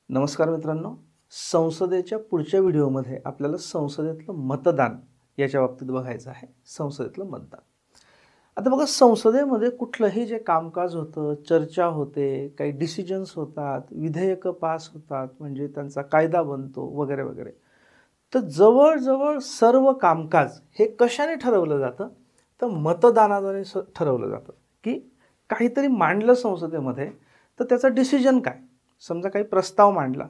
नमस्कार मित्रांनो, संसदेच्या पुढच्या व्हिडिओमध्ये आपल्याला संसदेतलं मतदान याच्या बाबतीत बघायचं आहे. संसदेतलं मतदान. आता बघा, संसदेमध्ये कुठलंही जे कामकाज होतं, चर्चा होते, काही डिसिजन्स होतात, विधेयकं पास होतात, म्हणजे त्यांचा कायदा बनतो वगैरे वगैरे. तर जवळजवळ सर्व कामकाज हे कशाने ठरवलं जातं? तर मतदानाद्वारे ठरवलं जातं. की काहीतरी मांडलं संसदेमध्ये, तर त्याचा डिसिजन काय? समजा काही प्रस्ताव मांडला,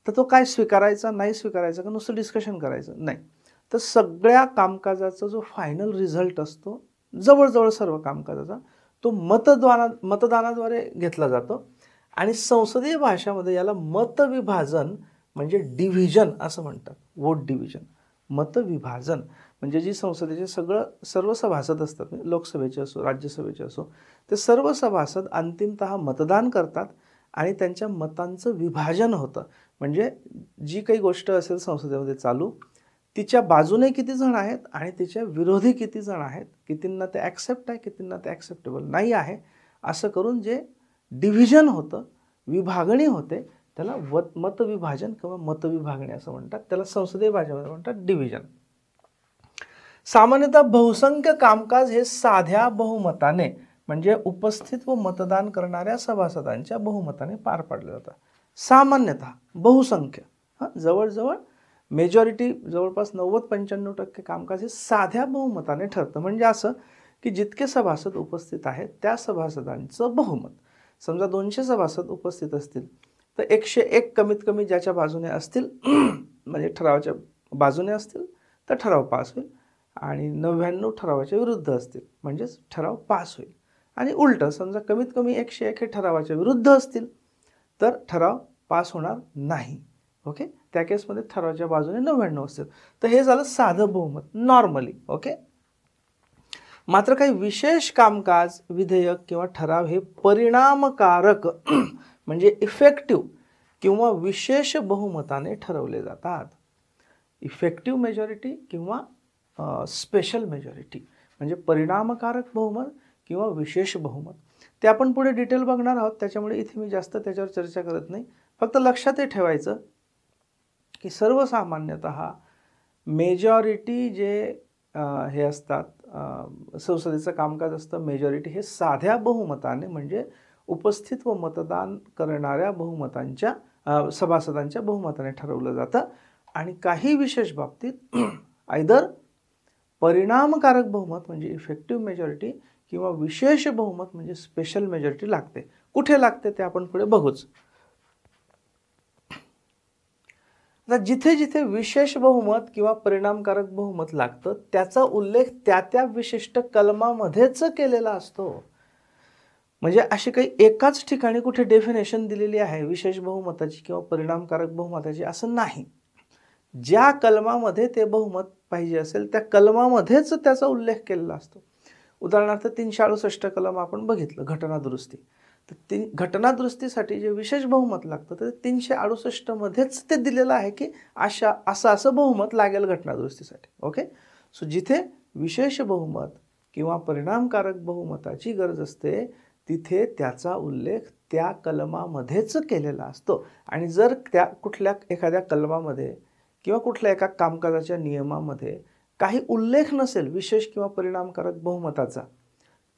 तर तो काय स्वीकारायचा, नाही स्वीकारायचा, का नुसतं डिस्कशन करायचं? नाही. तर सगळ्या कामकाजाचा जो फायनल रिझल्ट असतो, जवळजवळ सर्व कामकाजाचा, तो मतदानाद्वारे घेतला जातो. आणि संसदीय भाषामध्ये याला मतविभाजन म्हणजे डिव्हिजन असं म्हणतात. Vote division. मतविभाजन म्हणजे जी संसदेचे सर्व सभासद असतात, लोकसभेचे असो, राज्यसभेचे असो, ते सर्व सभासद अंतिमतः मतदान करतात आणि त्यांच्या मतांचं विभाजन होतं. म्हणजे जी काही गोष्ट असेल संसदेमध्ये चालू, तिच्या बाजूने किती जण आहेत आणि तिच्या विरोधी किती जण आहेत, कितींना ते ॲक्सेप्ट आहे, कितींना ते ॲक्सेप्टेबल नाही आहे, असं करून जे डिव्हिजन होतं, विभागणी होते, त्याला मतविभाजन किंवा मतविभागणी असं म्हणतात. त्याला संसदीय भाषेमध्ये म्हणतात डिव्हिजन. सामान्यतः बहुसंख्य कामकाज हे साध्या बहुमताने म्हणजे उपस्थित व मतदान करणाऱ्या सभासदांच्या बहुमताने पार पाडले जातात. सामान्यतः बहुसंख्य जवळजवळ मेजॉरिटी, जवळपास 90-95% कामकाज हे साध्या बहुमताने ठरतं. म्हणजे असं की जितके सभासद उपस्थित आहेत त्या सभासदांचं बहुमत. समजा 200 सभासद उपस्थित असतील तर 101 कमीत कमी ज्याच्या बाजूने असतील म्हणजे ठरावाच्या बाजूने असतील तर ठराव पास होईल, आणि 99 ठरावाच्या विरुद्ध असतील म्हणजेच ठराव पास होईल. आणि उलटं, समजा कमीत कमी 101 हे ठरावाच्या विरुद्ध असतील तर ठराव पास होणार नाही. ओके, त्या केसमध्ये ठरावाच्या बाजूने 99 असतील. तर हे झालं साधं बहुमत, नॉर्मली. ओके. मात्र काही विशेष कामकाज, विधेयक किंवा ठराव हे परिणामकारक म्हणजे इफेक्टिव्ह किंवा विशेष बहुमताने ठरवले जातात. इफेक्टिव्ह मेजॉरिटी किंवा स्पेशल मेजॉरिटी म्हणजे परिणामकारक बहुमत किंवा विशेष बहुमत. ते आपण पुढे डिटेल बघणार आहोत, त्याच्यामुळे इथे मी जास्त त्याच्यावर चर्चा करत नाही. फक्त लक्षात हे ठेवायचं की सर्वसामान्यतः मेजॉरिटी जे हे असतात, संसदेचं कामकाज असतं, मेजॉरिटी हे साध्या बहुमताने म्हणजे उपस्थित व मतदान करणाऱ्या बहुमतांच्या सभासदांच्या बहुमताने ठरवलं जातं. आणि काही विशेष बाबतीत आयदर परिणामकारक बहुमत म्हणजे इफेक्टिव्ह मेजॉरिटी किंवा विशेष बहुमत म्हणजे स्पेशल मेजॉरिटी लागते. कुठे लागते ते आपण पुढे बघूच. आता जिथे जिथे विशेष बहुमत किंवा परिणामकारक बहुमत लागतं त्याचा उल्लेख त्या त्या विशिष्ट कलमामध्येच केलेला असतो. म्हणजे अशी काही एकाच ठिकाणी कुठे डेफिनेशन दिलेली आहे विशेष बहुमताची किंवा परिणामकारक बहुमताची असं नाही. ज्या कलमामध्ये ते बहुमत पाहिजे असेल त्या कलमामध्येच त्याचा उल्लेख केलेला असतो. उदाहरणार्थ 368 कलम आपण बघितलं, घटनादुरुस्ती. तर घटनादुरुस्तीसाठी जे विशेष बहुमत लागतं तर 368 मध्येच ते दिलेलं आहे की असं बहुमत लागेल घटनादुरुस्तीसाठी. ओके. सो जिथे विशेष बहुमत किंवा परिणामकारक बहुमताची गरज असते तिथे त्याचा उल्लेख त्या कलमामध्येच केलेला असतो. आणि जर त्या कुठल्या एखाद्या कलमामध्ये किंवा कुठल्या एका कामकाजाच्या नियमामध्ये काही उल्लेख नसेल विशेष किंवा परिणामकारक बहुमताचा,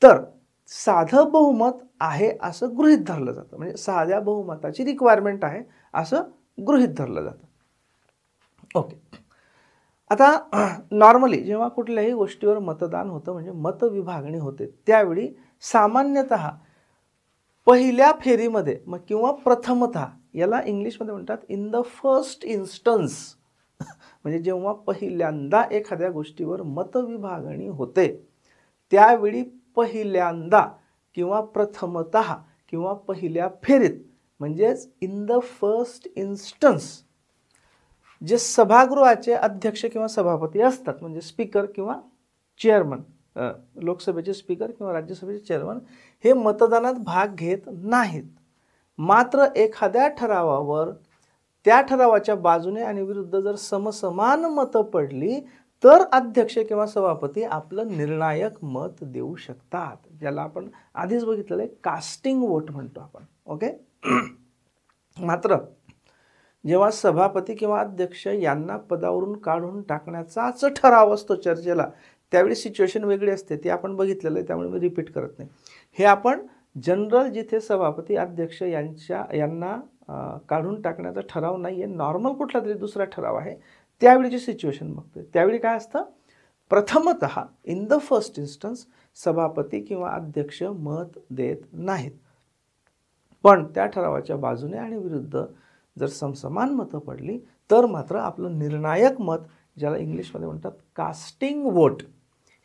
तर साधं बहुमत आहे असं गृहीत धरलं जातं. म्हणजे साध्या बहुमताची रिक्वायरमेंट आहे असं गृहीत धरलं जातं. ओके. आता नॉर्मली जेव्हा कुठल्याही गोष्टीवर मतदान होतं म्हणजे मतविभागणी होते त्यावेळी सामान्यतः पहिल्या फेरीमध्ये किंवा प्रथमतः, याला इंग्लिशमध्ये म्हणतात इन द फर्स्ट इन्स्टन्स, म्हणजे जेव्हा पहिल्यांदा एखाद्या गोष्टीवर मतविभागणी होते त्यावेळी पहिल्यांदा किंवा प्रथमतः किंवा पहिल्या फेरीत म्हणजेच इन द फर्स्ट इन्स्टन्स जे सभागृहाचे अध्यक्ष किंवा सभापती असतात म्हणजे स्पीकर किंवा चेअरमन, लोकसभेचे स्पीकर किंवा राज्यसभेचे चेअरमन हे मतदानात भाग घेत नाहीत. मात्र एखाद्या ठरावावर त्या ठरावाच्या बाजूने आणि विरुद्ध जर समसमान मतं पडली तर अध्यक्ष किंवा सभापती आपलं निर्णायक मत देऊ शकतात, ज्याला आपण आधीच बघितलेलं आहे कास्टिंग वोट म्हणतो आपण. ओके. मात्र जेव्हा सभापती किंवा अध्यक्ष यांना पदावरून काढून टाकण्याचाच ठराव असतो चर्चेला, त्यावेळी सिच्युएशन वेगळी असते, ती आपण बघितलेलं आहे, त्यामुळे मी रिपीट करत नाही. हे आपण जनरल जिथे सभापती अध्यक्ष यांना काढून टाकण्याचा ठराव नाही आहे, नॉर्मल कुठला तरी दुसरा ठराव आहे, त्यावेळीची सिच्युएशन बघतोय. त्यावेळी काय असतं, प्रथमतः इन द फर्स्ट इन्स्टन्स सभापती किंवा अध्यक्ष मत देत नाहीत, पण त्या ठरावाच्या बाजूने आणि विरुद्ध जर समसमान मतं पडली तर मात्र आपलं निर्णायक मत, ज्याला इंग्लिशमध्ये म्हणतात कास्टिंग वोट,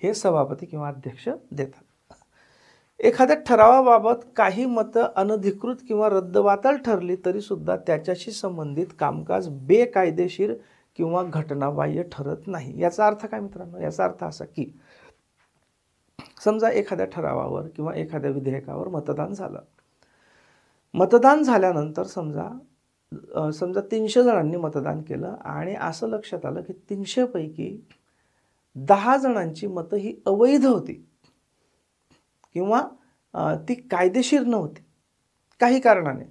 हे सभापती किंवा अध्यक्ष देतात. एखाद्या ठरावाबाबत काही मतं अनधिकृत किंवा रद्दबातल ठरली तरी सुद्धा त्याच्याशी संबंधित कामकाज बेकायदेशीर किंवा घटनाबाह्य ठरत नाही. याचा अर्थ काय मित्रांनो? याचा अर्थ असा की समजा एखाद्या ठरावावर किंवा एखाद्या विधेयकावर मतदान झालं. मतदान झाल्यानंतर समजा 300 जणांनी मतदान केलं आणि असं लक्षात आलं की 300 पैकी 10 जणांची मतं ही अवैध होती किंवा ती कायदेशीर नव्हती काही कारणाने.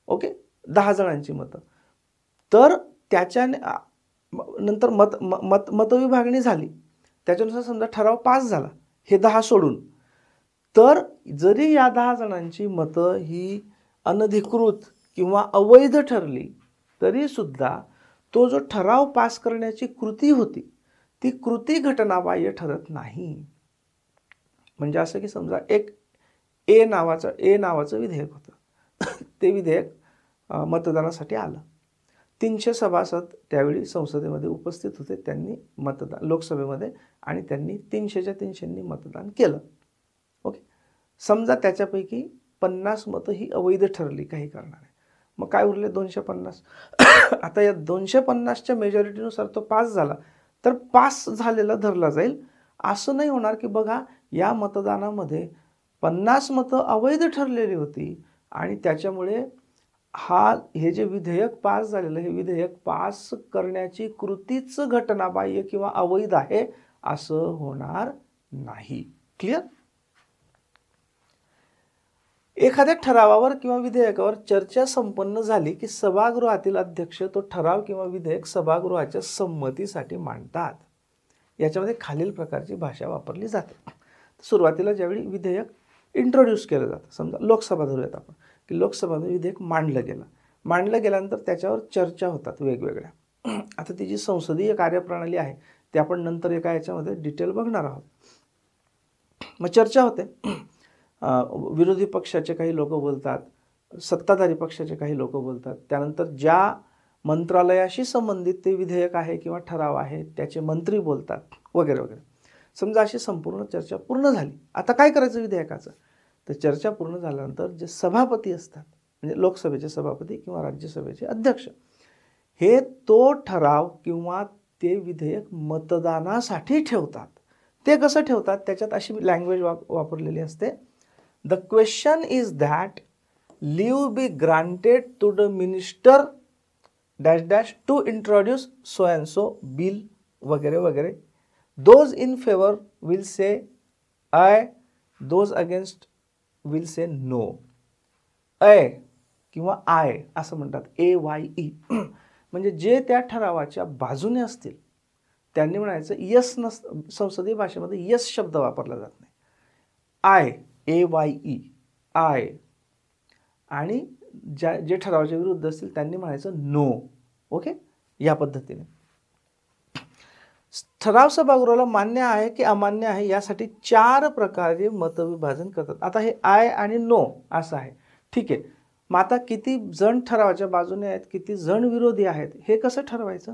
ओके, 10 जणांची मतं. तर त्याच्याने नंतर मतविभागणी झाली, त्याच्यानुसार समजा ठराव पास झाला हे 10 सोडून. तर जरी या 10 जणांची मतं ही अनधिकृत किंवा अवैध ठरली तरी सुद्धा तो जो ठराव पास करण्याची कृती होती ती कृती घटनाबाह्य ठरत नाही. म्हणजे असं की समजा एक ए नावाचं विधेयक होतं. ते विधेयक मतदानासाठी आलं. 300 सभासद त्यावेळी संसदेमध्ये उपस्थित होते, त्यांनी मतदान लोकसभेमध्ये, आणि त्यांनी 300च्या 300नी मतदान केलं. ओके, समजा त्याच्यापैकी 50 मतं ही अवैध ठरली काही कारणाने, मग काय उरले 250. आता या 250च्या मेजॉरिटीनुसार तो पास झाला तर पास झालेला धरला जाईल. असं नाही होणार की बघा या मतदानामध्ये 50 मतं अवैध ठरलेली होती आणि त्याच्यामुळे हे जे विधेयक पास झालेलं, हे विधेयक पास करण्याची कृतीच घटनाबाह्य किंवा अवैध आहे, असं होणार नाही. क्लिअर? एखाद्या ठरावावर किंवा विधेयकावर चर्चा संपन्न झाली की सभागृहातील अध्यक्ष तो ठराव किंवा विधेयक सभागृहाच्या संमतीसाठी मांडतात. याच्यामध्ये खालील प्रकारची भाषा वापरली जाते. सुरुवातीला ज्यावेळी विधेयक इंट्रोड्यूस केलं जातं, समजा लोकसभा धरूयात आपण, की लोकसभेमध्ये विधेयक मांडलं गेल्यानंतर त्याच्यावर चर्चा होतात वेगवेगळ्या. आता ती जी संसदीय कार्यप्रणाली आहे ते आपण नंतर एका याच्यामध्ये डिटेल बघणार आहोत. मग चर्चा होते, विरोधी पक्षाचे काही लोक बोलतात, सत्ताधारी पक्षाचे काही लोक बोलतात, त्यानंतर ज्या मंत्रालयाशी संबंधित ते विधेयक आहे किंवा ठराव आहे त्याचे मंत्री बोलतात, वगैरे वगैरे. समजा अशी संपूर्ण चर्चा पूर्ण झाली. आता काय करायचं विधेयकाचं? तर चर्चा पूर्ण झाल्यानंतर जे सभापती असतात, म्हणजे लोकसभेचे सभापती किंवा राज्यसभेचे अध्यक्ष, हे तो ठराव किंवा ते विधेयक मतदानासाठी ठेवतात. ते कसं ठेवतात? त्याच्यात अशी लँग्वेज वापरलेली असते, the question is that leave be granted to the minister dash dash to introduce so and so bill, वगैरे वगैरे. Those in favour will say aye, those against will say no. Aye किंवा I असं म्हणतात, AYE. म्हणजे जे त्या ठरावाच्या बाजूने असतील त्यांनी म्हणायचं यस. संसदीय भाषेमध्ये यस शब्द वापरला जात नाही. I, AYE, I. आणि जे ठरावाच्या विरुद्ध असतील त्यांनी म्हणायचं नो. ओके, या पद्धतीने ठराव सभागृहाला मान्य आहे की अमान्य आहे यासाठी 4 प्रकारे मतविभाजन करतात. आता हे आय आणि नो असं आहे, ठीक आहे. मग आता किती जण ठरावाच्या बाजूने आहेत, किती जण विरोधी आहेत, हे कसं ठरवायचं?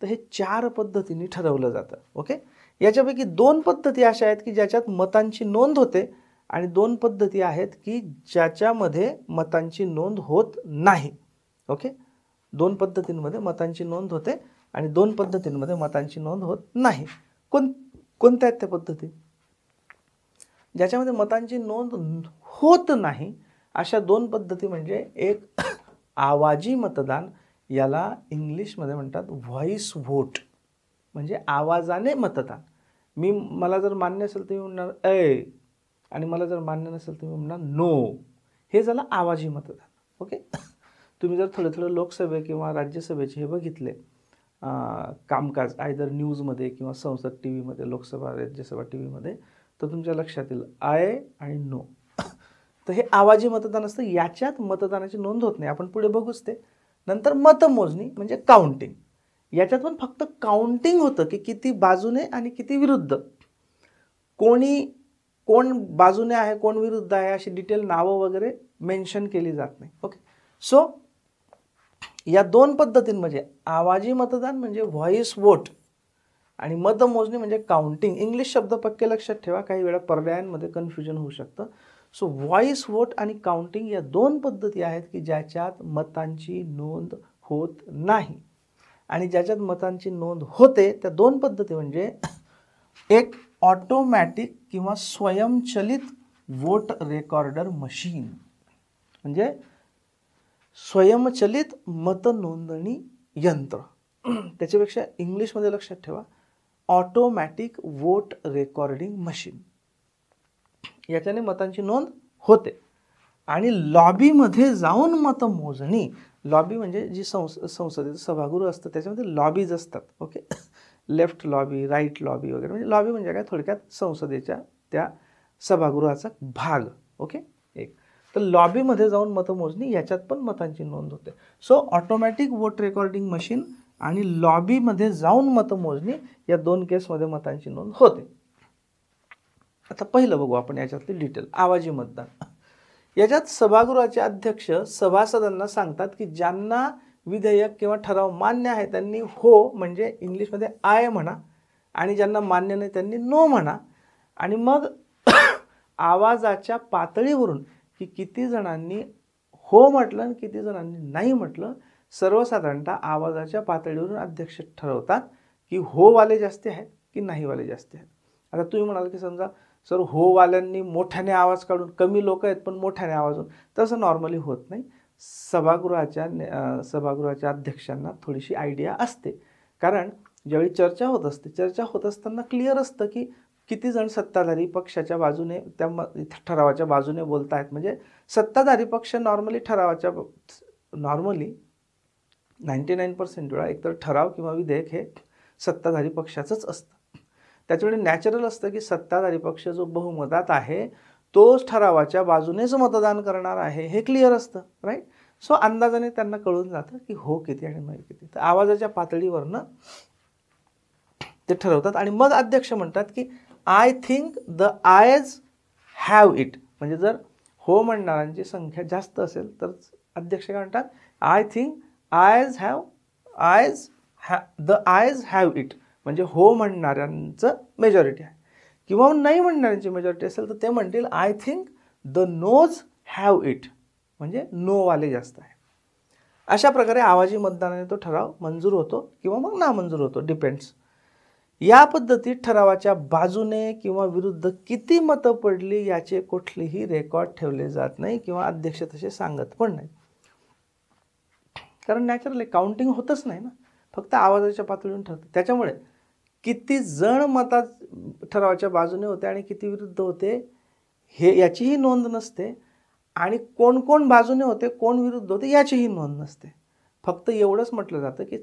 तर हे 4 पद्धतीने ठरवलं जातं. ओके, याच्यापैकी 2 पद्धती अशा आहेत की ज्याच्यात मतांची नोंद होते आणि 2 पद्धती आहेत की ज्याच्यामध्ये मतांची नोंद होत नाही. ओके, 2 पद्धतींमध्ये मतांची नोंद होते आणि 2 पद्धतींमध्ये मतांची नोंद होत नाही. कोणत्या आहेत त्या पद्धती? ज्याच्यामध्ये मतांची नोंद होत नाही अशा 2 पद्धती म्हणजे एक आवाजी मतदान, याला इंग्लिशमध्ये म्हणतात व्हॉइस व्होट, म्हणजे आवाजाने मतदान. मला जर मान्य असेल तर मी म्हणणार ऐ, आणि मला जर मान्य नसेल तर मी म्हणणार नो. हे झालं आवाजी मतदान. ओके, तुम्ही जर थोडं थोडं लोकसभे किंवा राज्यसभेचे हे बघितले कामकाज आयदर न्यूजमध्ये किंवा संसद टी व्हीमध्ये, लोकसभा राज्यसभा टी व्हीमध्ये, तर तुमच्या लक्षात येईल आय आणि नो. तर हे आवाजी मतदान असतं, याच्यात मतदानाची नोंद होत नाही, आपण पुढे बघूच ते. नंतर मतमोजणी म्हणजे काउंटिंग, याच्यात पण फक्त काउंटिंग होतं की किती बाजूने आणि किती विरुद्ध, कोण बाजूने आहे कोण विरुद्ध आहे अशी डिटेल नावं वगैरे मेन्शन केली जात नाही. ओके, सो या दोन पद्धतींमध्ये आवाजी मतदान म्हणजे व्हॉइस वोट आणि मतमोजणी म्हणजे काउंटिंग. इंग्लिश शब्द पक्के लक्षात ठेवा, काही वेळा पर्यायांमध्ये कन्फ्युजन होऊ शकतं. सो व्हॉइस वोट आणि काउंटिंग या दोन पद्धती आहेत की ज्याच्यात मतांची नोंद होत नाही. आणि ज्याच्यात मतांची नोंद होते त्या दोन पद्धती म्हणजे एक ऑटोमॅटिक किंवा स्वयंचलित वोट रेकॉर्डर मशीन, म्हणजे स्वयंचलित मतनोंदणी यंत्र. त्याच्यापेक्षा इंग्लिशमध्ये लक्षात ठेवा ऑटोमॅटिक वोट रेकॉर्डिंग मशीन. याच्याने मतांची नोंद होते. आणि लॉबीमध्ये जाऊन मतमोजणी, लॉबी म्हणजे जी संसदेचं सभागृह असतं त्याच्यामध्ये लॉबीज असतात. Okay, left lobby, right lobby वगैरे, म्हणजे लॉबी म्हणजे काय, थोडक्यात संसदेच्या त्या सभागृहाचा भाग. ओके, एक तर लॉबीमध्ये जाऊन मतमोजणी, याच्यात पण मतांची नोंद होते. So automatic vote recording machine आणि लॉबीमध्ये जाऊन मतमोजणी या दोन केसमध्ये मतांची नोंद होते. आता पहिलं बघू आपण याच्यातली डिटेल. आवाजी मतदान, याच्यात सभागृहाचे अध्यक्ष सभासदांना सांगतात की ज्यांना विधेयक किंवा ठराव मान्य आहे त्यांनी हो म्हणजे इंग्लिशमध्ये आय म्हणा, आणि ज्यांना मान्य नाही त्यांनी नो म्हणा. आणि मग आवाजाच्या पातळीवरून की किती जणांनी हो म्हटलं आणि किती जणांनी नाही म्हटलं, सर्वसाधारणतः आवाजाच्या पातळीवरून अध्यक्ष ठरवतात की हो वाले जास्ती आहेत की नाही वाले जास्ती आहेत. आता तुम्ही म्हणाल की समजा सर हो वाल्यांनी मोठ्याने आवाज काढून, कमी लोक आहेत पण मोठ्याने आवाजून, तसं नॉर्मली होत नाही. सभागृहाच्या अध्यक्षांना थोडीशी आयडिया असते, कारण ज्यावेळी चर्चा होत असताना क्लिअर असतं की किती जण सत्ताधारी पक्षाच्या बाजूने त्या ठरावाच्या बाजूने बोलत आहेत. म्हणजे सत्ताधारी पक्ष नॉर्मली 99% वेळा एकतर ठराव किंवा विधेयक हे सत्ताधारी पक्षाचंच असतं. त्याच्यामुळे नॅचरल असतं की सत्ताधारी पक्ष जो बहुमतात आहे तोच ठरावाच्या बाजूनेच मतदान करणार आहे, हे क्लिअर असतं, राईट. सो अंदाजाने त्यांना कळून जातं की हो किती आणि नाही किती. तर आवाजाच्या पातळीवरनं ते ठरवतात. आणि मग अध्यक्ष म्हणतात की आय थिंक द आयज हॅव इट, म्हणजे जर हो म्हणणाऱ्यांची संख्या जास्त असेल तर अध्यक्ष काय म्हणतात, आय थिंक द आयज हॅव इट, म्हणजे हो म्हणणाऱ्यांचं मेजॉरिटी आहे. किंवा नाही म्हणणाऱ्यांची मेजॉरिटी असेल तर ते म्हणतील I think the nose have it, म्हणजे नोवाले जास्त आहे. अशा प्रकारे आवाजी मतदानाने तो ठराव मंजूर होतो किंवा मग नामंजूर होतो, डिपेंड्स. या पद्धतीत ठरावाच्या बाजूने किंवा विरुद्ध किती मतं पडली याचे कुठलेही रेकॉर्ड ठेवले जात नाही किंवा अध्यक्ष तसे सांगत पण नाही, कारण नॅचरली काउंटिंग होतच नाही ना, फक्त आवाजाच्या पातळीवरून ठरतं. त्याच्यामुळे किती जण मतात ठरावाच्या बाजूने होते आणि किती विरुद्ध होते हे याचीही नोंद नसते, आणि कोण कोण बाजूने होते कोण विरुद्ध होते याचीही नोंद नसते. फक्त एवढंच म्हटलं जातं की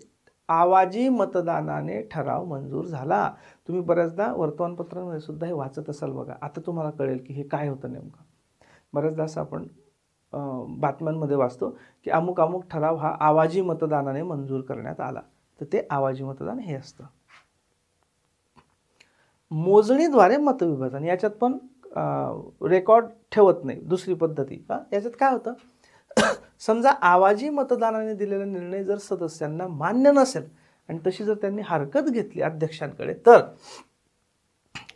आवाजी मतदानाने ठराव मंजूर झाला. तुम्ही बऱ्याचदा वर्तमानपत्रांमध्ये सुद्धा हे वाचत असाल बघा, आता तुम्हाला कळेल की हे काय होतं नेमकं. बऱ्याचदा असं आपण बातम्यांमध्ये वाचतो की अमुक अमुक ठराव हा आवाजी मतदानाने मंजूर करण्यात आला, तर ते आवाजी मतदान हे असतं. मोजणीद्वारे मतविभाजन, याच्यात पण रेकॉर्ड ठेवत नाही, दुसरी पद्धती. याच्यात काय होतं, समजा आवाजी मतदानाने दिलेला निर्णय जर सदस्यांना मान्य नसेल आणि तशी जर त्यांनी हरकत घेतली अध्यक्षांकडे, तर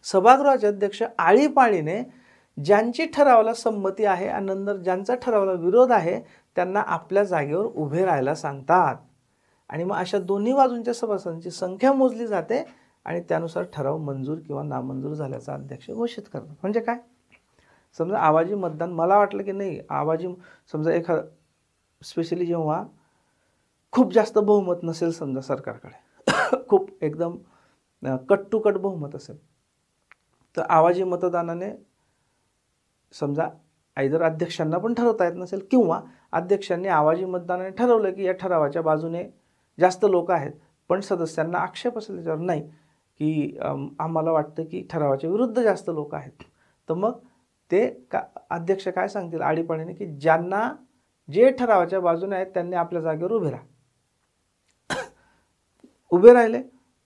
सभागृहाचे अध्यक्ष आळीपाळीने ज्यांची ठरावाला संमती आहे आणि नंतर ज्यांचा ठरावाला विरोध आहे त्यांना आपल्या जागेवर उभे राहायला सांगतात. आणि मग अशा दोन्ही बाजूंच्या सभासदांची संख्या मोजली जाते आणि त्यानुसार ठराव मंजूर किंवा नामंजूर झाल्याचा अध्यक्ष घोषित करतात. म्हणजे काय, समजा आवाजी मतदान, मला वाटलं की नाही आवाजी, समजा स्पेशली जेव्हा खूप जास्त बहुमत नसेल समजा सरकारकडे, खूप एकदम कट टू कट बहुमत असेल, तर आवाजी मतदानाने समजा आयदर अध्यक्षांना पण ठरवता येत नसेल किंवा अध्यक्षांनी आवाजी मतदानाने ठरवलं की या ठरावाच्या बाजूने जास्त लोक आहेत, पण सदस्यांना आक्षेप असेल त्याच्यावर नाही की आम्हाला वाटतं की ठरावाच्या विरुद्ध जास्त लोक आहेत, तर मग ते अध्यक्ष काय सांगतील आडीपाडीने की ज्यांना जे ठरावाच्या बाजूने आहेत त्यांनी आपल्या जागेवर उभे राहा. उभे राहिले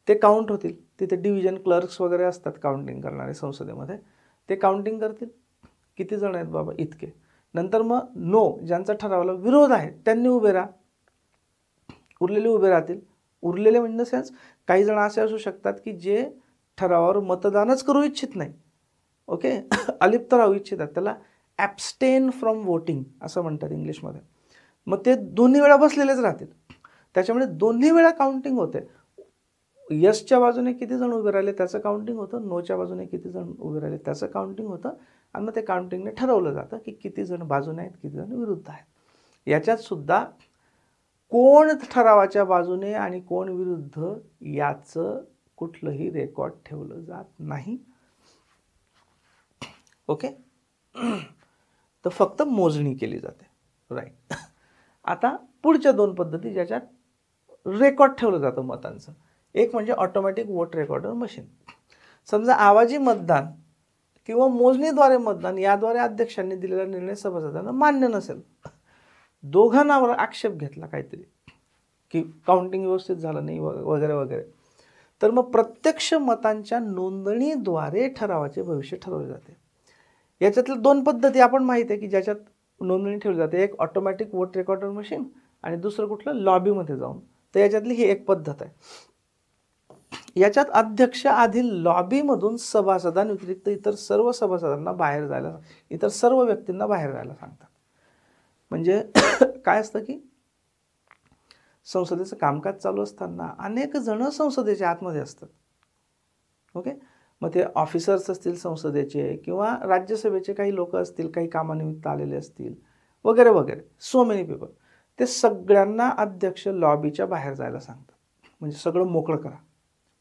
ते काउंट होतील. तिथे डिव्हिजन क्लर्क्स वगैरे असतात काउंटिंग करणारे संसदेमध्ये, ते काउंटिंग करतील किती जण आहेत बाबा इतके. नंतर मग नो ज्यांचा ठरावाला विरोध आहे त्यांनी उभे राहा, उरलेले उभे राहतील. उरलेले म्हणजे सेन्स काही जण असे असू शकतात की जे ठरावावर मतदानच करू इच्छित नाही, ओके, अलिप्त राहू इच्छितात, त्याला ॲब्स्टेन फ्रॉम वोटिंग असं म्हणतात इंग्लिशमध्ये. मग ते दोन्ही वेळा बसलेलेच राहतील, त्याच्यामुळे दोन्ही वेळा काउंटिंग होते. यसच्या बाजूने किती जण उभे राहिले त्याचं काउंटिंग होतं, नोच्या बाजूने किती जण उभे राहिले त्याचं काउंटिंग होतं, आणि मग ते काउंटिंगने ठरवलं जातं की किती जण बाजूने आहेत किती जण विरुद्ध आहेत. याच्यात सुद्धा कोण ठरावाच्या बाजूने आणि कोण विरुद्ध याचं कुठलंही रेकॉर्ड ठेवलं जात नाही, ओके. तर फक्त मोजणी केली जाते, राईट. आता पुढच्या दोन पद्धती ज्याच्यात रेकॉर्ड ठेवलं जातं मतांचं. एक म्हणजे ऑटोमॅटिक वोट रेकॉर्डर मशीन. समजा आवाजी मतदान किंवा मोजणीद्वारे मतदान याद्वारे अध्यक्षांनी दिलेला निर्णय सभासदांना मान्य नसेल, दोघांनावर आक्षेप घेतला काहीतरी की काउंटिंग व्यवस्थित झालं नाही वगैरे वगैरे, तर मग प्रत्यक्ष मतांच्या नोंदणीद्वारे ठरावाचे भविष्य ठरवले जाते. याच्यातल्या दोन पद्धती आपण माहिती आहे की ज्याच्यात नोंदणी ठेवली जाते. एक ऑटोमॅटिक वोट रेकॉर्डर मशीन आणि दुसरं कुठलं लॉबीमध्ये जाऊन. तर याच्यातली ही एक पद्धत आहे. याच्यात अध्यक्ष आधी लॉबीमधून सभासदांव्यतिरिक्त इतर सर्व सभासदांना बाहेर जायला, इतर सर्व व्यक्तींना बाहेर जायला सांगतात. म्हणजे काय असतं की संसदेचं कामकाज चालू असताना अनेक जण संसदेच्या आतमध्ये असतात, ओके. मग ते ऑफिसर्स असतील संसदेचे किंवा राज्यसभेचे काही लोक असतील, काही कामानिमित्त आलेले असतील वगैरे वगैरे, सो मेनी पीपल. ते सगळ्यांना अध्यक्ष लॉबीच्या बाहेर जायला सांगतात. म्हणजे सगळं मोकळं करा.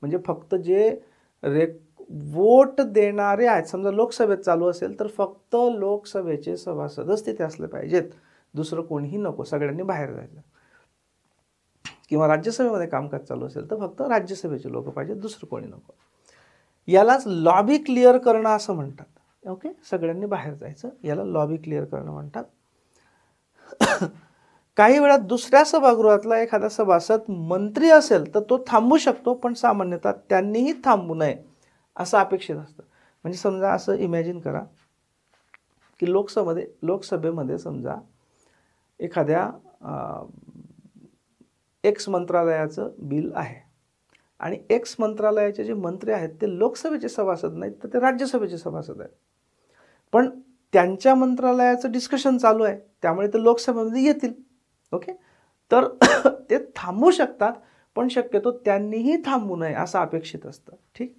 म्हणजे फक्त जे वोट देणारे आहेत, समजा लोकसभेत चालू असेल तर फक्त लोकसभेचे सभासदच तिथे असले पाहिजेत, दुसरं कोणीही नको, सगळ्यांनी बाहेर जायचं. किंवा राज्यसभेमध्ये कामकाज चालू असेल तर फक्त राज्यसभेचे लोक पाहिजेत, दुसरं कोणी नको. यालाच लॉबी क्लिअर करणं असं म्हणतात, ओके. सगळ्यांनी बाहेर जायचं, याला लॉबी क्लिअर करणं म्हणतात. काही वेळा दुसऱ्या सभागृहातला एखादा सभासद मंत्री असेल तर तो थांबू शकतो, पण सामान्यतः त्यांनीही थांबू नये असं अपेक्षित असतं. म्हणजे समजा असं इमॅजिन करा की लोकसभेमध्ये समजा एखाद्या एक्स मंत्रालयाचं बिल आहे आणि एक्स मंत्रालयाचे जे मंत्री आहेत ते लोकसभेचे सभासद नाहीत, तर ते राज्यसभेचे सभासद आहेत. पण त्यांच्या मंत्रालयाचं डिस्कशन चालू आहे, त्यामुळे ते लोकसभेमध्ये येतील, ओके. तर ते थांबू शकतात, पण शक्यतो त्यांनीही थांबू नये असं अपेक्षित असतं, ठीक.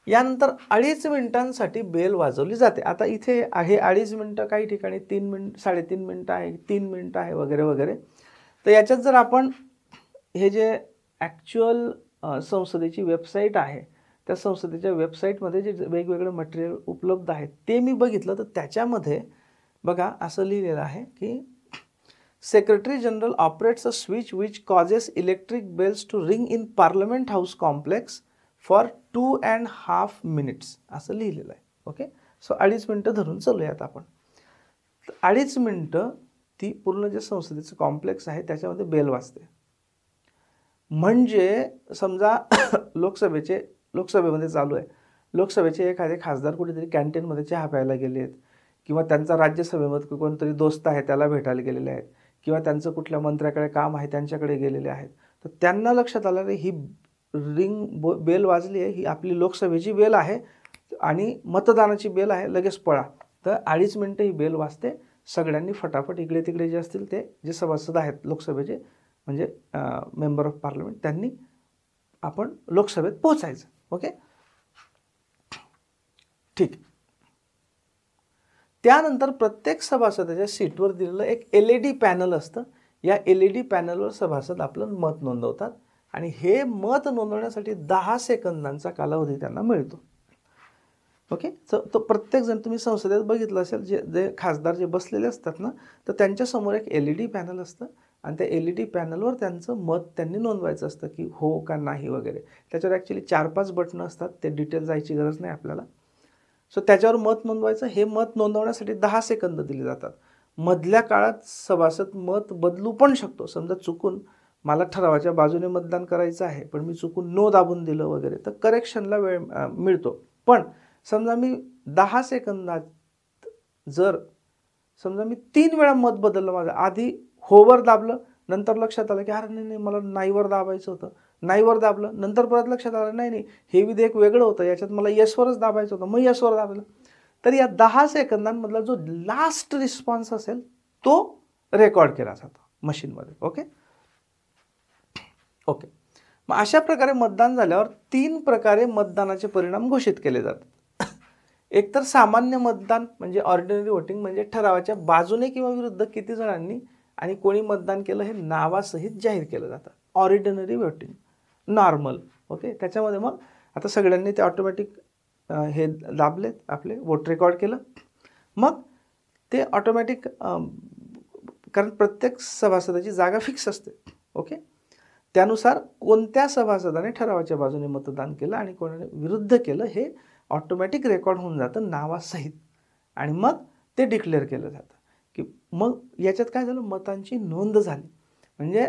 यानंतर 2.5 मिनिटांसाठी बेल वाजवली जाते. आता इथे आहे 2.5 मिनिटं, काही ठिकाणी 3 मिनिट, 3.5 मिनिटं आहे, 3 मिनिटं आहे वगैरे वगैरे. तर याच्यात जर आपण हे जे ॲक्च्युअल संसदेची वेबसाईट आहे त्या संसदेच्या वेबसाईटमध्ये जे वेगवेगळे मटेरियल उपलब्ध आहेत ते मी बघितलं, तर त्याच्यामध्ये बघा असं लिहिलेलं आहे की secretary general operates a switch which causes electric bells to ring in Parliament House complex for 2.5 minutes असं लिहिलेलं आहे, ओके. सो 2.5 मिनिटं धरून चालूयात आपण. 2.5 मिनिटं ती पूर्ण जे संसदेचं कॉम्प्लेक्स आहे त्याच्यामध्ये बेल वाजते. म्हणजे समजा लोकसभेमध्ये चालू आहे, लोकसभेचे एखादे खासदार कुठेतरी कॅन्टीनमध्ये चहा प्यायला गेलेत किंवा त्यांचा राज्यसभेमध्ये कोणतरी दोस्त आहे त्याला भेटायला गेलेले आहेत किंवा त्यांचं कुठल्या मंत्र्याकडे काम आहे त्यांच्याकडे गेलेले आहेत, तर त्यांना लक्षात आलं ही बेल वाजली आहे, ही आपली लोकसभेची बेल आहे आणि मतदानाची बेल आहे, लगेच पळा. तर 2.5 मिनिटं ही बेल वाजते. सगळ्यांनी फटाफट इकडे तिकडे जे असतील ते जे सभासद आहेत लोकसभेचे, म्हणजे मेंबर ऑफ पार्लमेंट, त्यांनी आपण लोकसभेत पोहोचायचं, ओके, ठीक. त्यानंतर प्रत्येक सभासदाच्या सीटवर दिलेलं एक LED पॅनल असतं. या LED पॅनलवर सभासद आपलं मत नोंदवतात आणि हे मत नोंदवण्यासाठी 10 सेकंदांचा कालावधी त्यांना मिळतो. ओके. तो प्रत्येकजण तुम्ही संसदेत बघितलं असेल, जे खासदार जे बसलेले असतात ना, तर त्यांच्यासमोर एक LED पॅनल असतं आणि त्या LED पॅनलवर त्यांचं मत त्यांनी नोंदवायचं असतं की हो का नाही वगैरे. त्याच्यावर ॲक्च्युली 4-5 बटणं असतात, ते डिटेल जायची गरज नाही आपल्याला. सो त्याच्यावर मत नोंदवायचं. हे मत नोंदवण्यासाठी 10 सेकंद दिले जातात. मधल्या काळात सभासद मत बदलू पण शकतो. समजा चुकून मला ठरावाच्या बाजूने मतदान करायचं आहे, पण मी चुकून नो दाबून दिलं वगैरे, तर करेक्शनला वेळ मिळतो. पण समजा मी 10 सेकंदात जर समजा मी 3 वेळा मत बदललं, माझं आधी होवर दाबलं, नंतर लक्षात आलं की अरे नाही मला नाहीवर दाबायचं होतं, नाहीवर दाबलं, नंतर परत लक्षात आलं नाही हे विधेयक वेगळं होतं, याच्यात मला येसवरच दाबायचं होतं, मग येसवर दाबलं. तर या 10 सेकंदांमधला जो लास्ट रिस्पॉन्स असेल तो रेकॉर्ड केला जातो मशीनमध्ये. ओके. मग अशा प्रकारे मतदान झाल्यावर 3 प्रकारे मतदानाचे परिणाम घोषित केले जातात. एक तर सामान्य मतदान म्हणजे ऑर्डिनरी वोटिंग, म्हणजे ठरावाच्या बाजूने किंवा विरुद्ध किती जणांनी आणि कोणी मतदान केलं हे नावासहित जाहीर केलं जातं. Ordinary voting, normal. ओके. त्याच्यामध्ये मग आता सगळ्यांनी ते ऑटोमॅटिक हे दाबलेत, आपले वोट रेकॉर्ड केलं. मग ते ऑटोमॅटिक, कारण प्रत्येक सभासदाची जागा फिक्स असते. ओके. त्यानुसार कोणत्या सभासदाने ठरावाच्या बाजूने मतदान केलं आणि कोणाने विरुद्ध केलं हे ऑटोमॅटिक रेकॉर्ड होऊन जातं नावासहित. आणि मग ते डिक्लेअर केलं जातं की मग याच्यात काय झालं, मतांची नोंद झाली. म्हणजे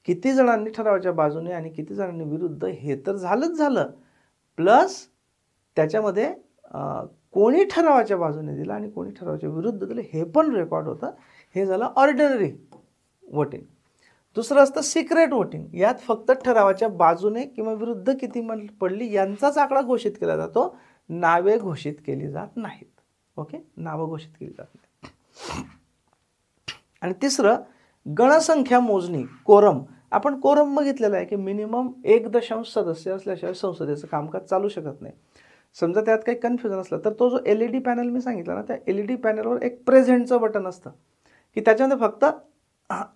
किती जणांनी ठरावाच्या बाजूने आणि किती जणांनी विरुद्ध हे तर झालंच झालं, प्लस त्याच्यामध्ये कोणी ठरावाच्या बाजूने दिलं आणि कोणी ठरावाच्या विरुद्ध दिलं हे पण रेकॉर्ड होतं. हे झालं ऑर्डिनरी वोटिंग. दुसरं असतं सिक्रेट वोटिंग. यात फक्त ठरावाच्या बाजूने किंवा विरुद्ध किती मत पडली यांचाच आकडा घोषित केला जातो, नावे घोषित केली जात नाहीत. ओके. नावं घोषित केली जात नाहीत. आणि तिसरं गणसंख्या मोजणी, कोरम. आपण कोरम बघितलेला आहे की मिनिमम 1.0 सदस्य असल्याशिवाय संसदेचं कामकाज चालू शकत नाही. समजा त्यात काही कन्फ्युजन असलं तर तो जो LED पॅनल मी सांगितला ना, त्या LED पॅनलवर एक प्रेझेंटचं बटन असतं की त्याच्यामध्ये फक्त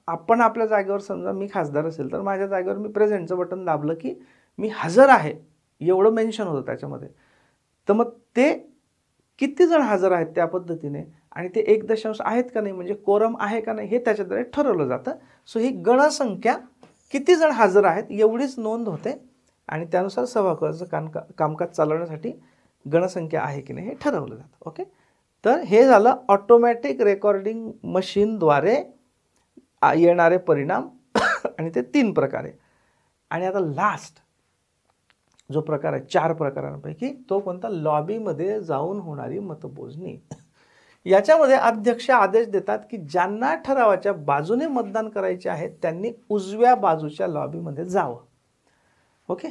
आपण आपल्या जागेवर, समजा मी खासदार असेल तर माझ्या जागेवर मी प्रेझेंटचं बटन दाबलं की मी हजर आहे एवढं मेन्शन होतं त्याच्यामध्ये. तर मग ते किती जण हजर आहेत त्या पद्धतीने आणि ते 1.0 आहेत का नाही, म्हणजे कोरम आहे का नाही हे त्याच्याद्वारे ठरवलं जातं. सो ही गणसंख्या किती जण हजर आहेत एवढीच नोंद होते आणि त्यानुसार सभागृहाचं कामकाज चालवण्यासाठी गणसंख्या आहे की नाही हे ठरवलं जातं. ओके. तर हे झालं ऑटोमॅटिक रेकॉर्डिंग मशीनद्वारे येणारे परिणाम आणि ते 3 प्रकारे. आणि आता लास्ट जो प्रकार आहे 4 प्रकारांपैकी, तो कोणता, लॉबीमध्ये जाऊन होणारी मतमोजणी. याच्यामध्ये अध्यक्ष आदेश देतात की ज्यांना ठरावाच्या बाजूने मतदान करायचे आहे त्यांनी उजव्या बाजूच्या लॉबीमध्ये जावं. ओके.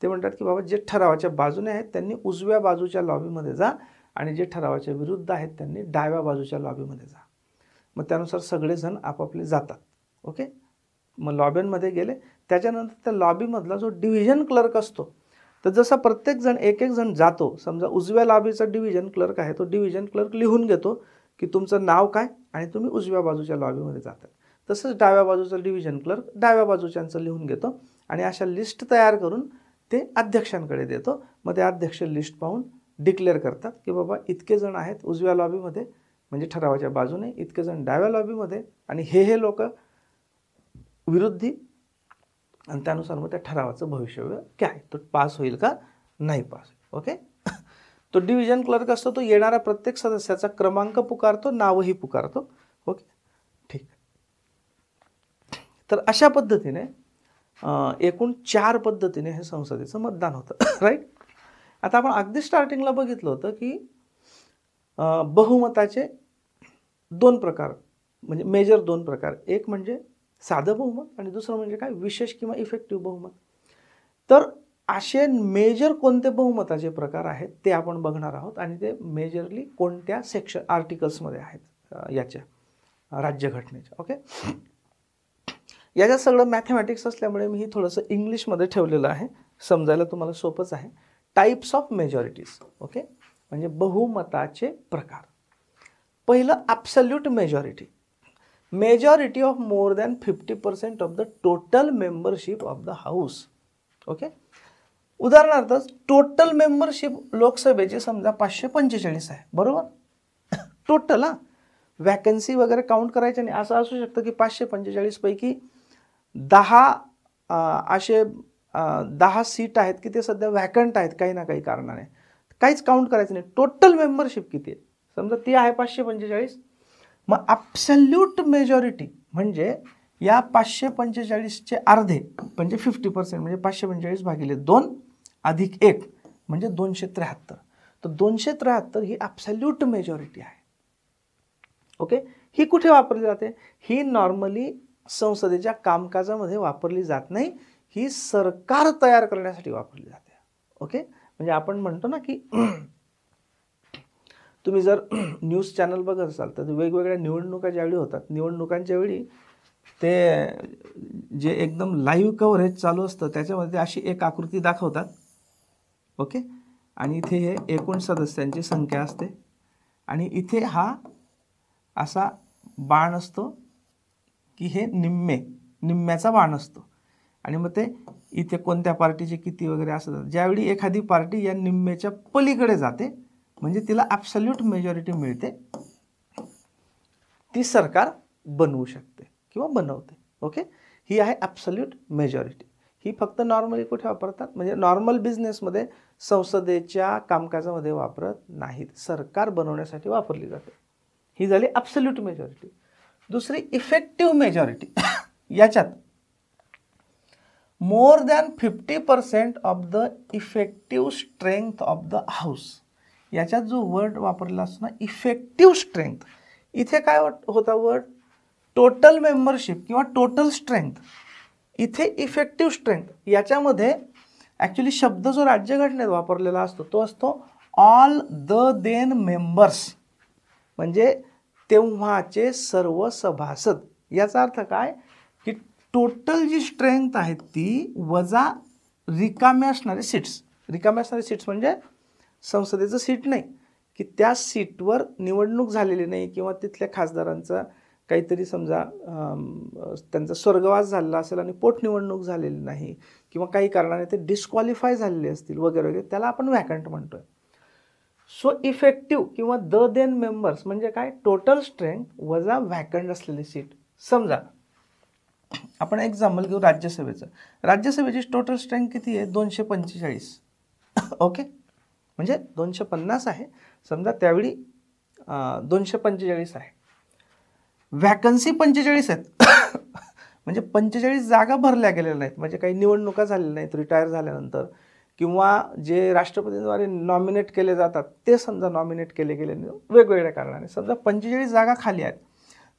ते म्हणतात की बाबा जे ठरावाच्या बाजूने आहेत त्यांनी उजव्या बाजूच्या लॉबीमध्ये जा आणि जे ठरावाच्या विरुद्ध आहेत त्यांनी डाव्या बाजूच्या लॉबीमध्ये जा. मग त्यानुसार सगळेजण आपापले जातात. ओके. मग लॉबीमध्ये गेले, त्याच्यानंतर त्या लॉबीमधला जो डिव्हिजन क्लर्क असतो, तर जसा प्रत्येकजण एक जण जातो, समजा उजव्या लॉबीचा डिव्हिजन क्लर्क आहे, तो डिव्हिजन क्लर्क लिहून घेतो की तुमचं नाव काय आणि तुम्ही उजव्या बाजूच्या लॉबीमध्ये जातात. तसंच डाव्या बाजूचा डिव्हिजन क्लर्क डाव्या बाजूच्यांचं लिहून घेतो आणि अशा लिस्ट तयार करून ते अध्यक्षांकडे देतो. मग ते अध्यक्ष लिस्ट पाहून डिक्लेअर करतात की बाबा इतके जण आहेत उजव्या लॉबीमध्ये म्हणजे ठरावाच्या बाजूने, इतके जण डाव्या लॉबीमध्ये आणि हे लोक विरुद्धी, आणि त्यानुसार मग त्या ठरावाचं भविष्य काय, तो पास होईल का नाही पास होईल. ओके. तो डिव्हिजन क्लर्क असतो, तो येणाऱ्या प्रत्येक सदस्याचा क्रमांक पुकारतो, नावही पुकारतो. ओके. ठीक. तर अशा पद्धतीने एकूण 4 पद्धतीने हे संसदेचं मतदान होतं. राईट. आता आपण अगदी स्टार्टिंगला बघितलं होतं की बहुमताचे 2 प्रकार, म्हणजे मेजर 2 प्रकार. एक म्हणजे साधं बहुमत आणि दुसरं म्हणजे काय, विशेष किंवा इफेक्टिव्ह बहुमत. तर असे मेजर कोणते बहुमताचे प्रकार आहेत ते आपण बघणार आहोत आणि ते मेजरली कोणत्या सेक्शन आर्टिकल्समध्ये आहेत याच्या राज्यघटनेच्या. ओके. याच्यात सगळं मॅथमॅटिक्स असल्यामुळे मी थोडंसं इंग्लिशमध्ये ठेवलेलं आहे, समजायला तुम्हाला सोपंच आहे. Types of majorities. ओके. म्हणजे बहुमताचे प्रकार. पहिलं absolute majority. Majority of more than 50% of the total membership of the house. Okay. उदाहरणार्थ टोटल मेंबरशिप लोकसभेची समजा 545 आहे, बरोबर. टोटल वॅकन्सी वगैरे काउंट करायचे नाही. असं असू शकतं की 545 पैकी 10 सीट आहेत की ते सध्या वॅकंट आहेत काही ना काही कारणाने, काहीच काउंट करायचं नाही. टोटल मेंबरशिप किती आहे समजा ती आहे 545. मग ॲब्सल्यूट मेजॉरिटी म्हणजे या 545चे अर्धे म्हणजे 50%, म्हणजे 545 भागिले 2 अधिक 1 म्हणजे 273. तर 273 ही ॲब्सल्यूट मेजॉरिटी आहे. ओके. ही कुठे वापरली जाते? ही नॉर्मली संसदेच्या कामकाजामध्ये वापरली जात नाही, ही सरकार तयार करण्यासाठी वापरली जाते. ओके. म्हणजे आपण म्हणतो ना की तुम्ही जर न्यूज चॅनल बघत असाल तर वेगवेगळ्या निवडणुका ज्यावेळी होतात, निवडणुकांच्या वेळी ते जे एकदम लाईव्ह कव्हरेज चालू असतं त्याच्यामध्ये अशी एक आकृती दाखवतात. ओके. आणि इथे हे एकूण सदस्यांची संख्या असते आणि इथे हा असा बाण असतो की हे निम्म्याचा बाण असतो आणि मग ते इथे कोणत्या पार्टीचे किती वगैरे असं. ज्यावेळी एखादी पार्टी या निम्म्याच्या पलीकडे जाते म्हणजे तिला ॲब्सल्यूट मेजॉरिटी मिळते, ती सरकार बनवू शकते किंवा बनवते. ओके. ही आहे ॲब्सल्यूट मेजॉरिटी. ही फक्त नॉर्मली कुठे वापरतात म्हणजे नॉर्मल बिझनेसमध्ये, संसदेच्या कामकाजामध्ये वापरत नाहीत, सरकार बनवण्यासाठी वापरली जाते. ही झाली ॲब्सल्यूट मेजॉरिटी. दुसरी इफेक्टिव्ह मेजॉरिटी. याच्यात more than 50% of the effective strength of the house. याच्यात जो वर्ड वापरला असतो ना इफेक्टिव्ह स्ट्रेंथ, इथे काय होता वर्ड? टोटल मेंबरशिप किंवा टोटल स्ट्रेंथ. इथे इफेक्टिव्ह स्ट्रेंथ. याच्यामध्ये ॲक्च्युली शब्द जो राज्यघटनेत वापरलेला असतो तो असतो ऑल द देन मेंबर्स, म्हणजे तेव्हाचे सर्व सभासद. याचा अर्थ काय की टोटल जी स्ट्रेंथ आहे ती वजा रिकामे असणारे सीट्स. रिकामे असणारे सीट्स म्हणजे संसदेचं सीट नाही की त्या सीटवर निवडणूक झालेली नाही किंवा तिथल्या खासदारांचा काहीतरी समजा त्यांचा स्वर्गवास झालेला असेल आणि पोटनिवडणूक झालेली नाही किंवा काही कारणाने ते डिस्क्वालिफाय झालेले असतील वगैरे वगैरे, त्याला आपण वॅकंट म्हणतोय. सो इफेक्टिव्ह किंवा द देन मेंबर्स म्हणजे काय? टोटल स्ट्रेंथ वजा वॅकंट असलेली सीट. समजा आपण एक्झाम्पल घेऊ राज्यसभेचं. राज्यसभेची टोटल स्ट्रेंथ किती आहे? 245. ओके. म्हणजे 250 आहे समजा, त्यावेळी 245 आहे. वॅकन्सी 45 आहेत. म्हणजे 45 जागा भरल्या गेलेल्या नाहीत, म्हणजे काही निवडणुका झालेल्या नाहीत रिटायर झाल्यानंतर, किंवा जे राष्ट्रपतींद्वारे नॉमिनेट केले जातात ते समजा नॉमिनेट केले गेले वेगवेगळ्या कारणाने. समजा 45 जागा खाली आहेत,